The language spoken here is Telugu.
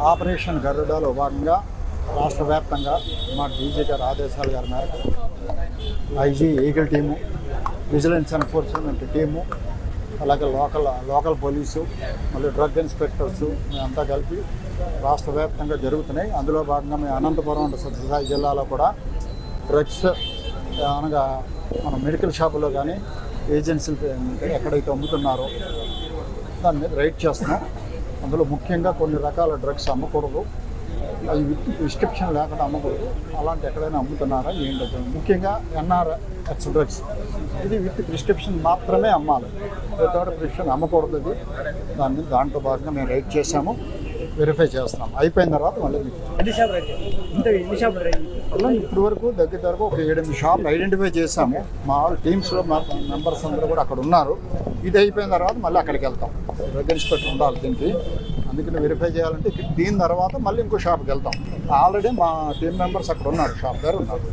ఆపరేషన్ గరుడలో భాగంగా రాష్ట్ర వ్యాప్తంగా మా డీజీ గారి ఆదేశాల గారి మేరకు IG eagle team, vigilance enforcement team, అలాగే లోకల్ పోలీసు, మళ్ళీ డ్రగ్ ఇన్స్పెక్టర్స్ మేమంతా కలిపి రాష్ట్ర వ్యాప్తంగా జరుగుతున్నాయి. అందులో భాగంగా మేము అనంతపురం సత్యసాయి జిల్లాలో కూడా డ్రగ్స్ అనగా మన మెడికల్ షాపులో కానీ ఏజెన్సీలు ఎక్కడైతే అమ్ముతున్నారో దాని మీద రైడ్ చేస్తున్నాం. అందులో ముఖ్యంగా కొన్ని రకాల డ్రగ్స్ అమ్మకూడదు, అవి విత్ ప్రిస్క్రిప్షన్ లేకుండా అమ్మకూడదు. అలాంటి ఎక్కడైనా అమ్ముతున్నారా ఏంటో, ముఖ్యంగా ఎన్ఆర్ఎక్స్ డ్రగ్స్ ఇది విత్ ప్రిస్క్రిప్షన్ మాత్రమే అమ్మాలి, వితౌట్ ప్రిస్క్రిప్షన్ అమ్మకూడదు. ఇది దాంట్లో భాగంగా మేము రైడ్ చేసాము, వెరిఫై చేస్తున్నాం. అయిపోయిన తర్వాత మళ్ళీ ఇప్పటి వరకు దగ్గర ఒక 7-8 షాపులు ఐడెంటిఫై చేశాము. మా టీమ్స్లో మా మెంబర్స్ అందరూ కూడా అక్కడ ఉన్నారు. ఇది అయిపోయిన తర్వాత మళ్ళీ అక్కడికి వెళ్తాం. డ్రగ్ ఇన్స్పెక్టర్ ఉండాలి దీనికి, అందుకని వెరిఫై చేయాలంటే దీని తర్వాత మళ్ళీ ఇంకో షాప్కి వెళ్తాం. ఆల్రెడీ మా టీం మెంబర్స్ అక్కడ ఉన్నారు, షాప్ దగ్గర ఉన్నారు.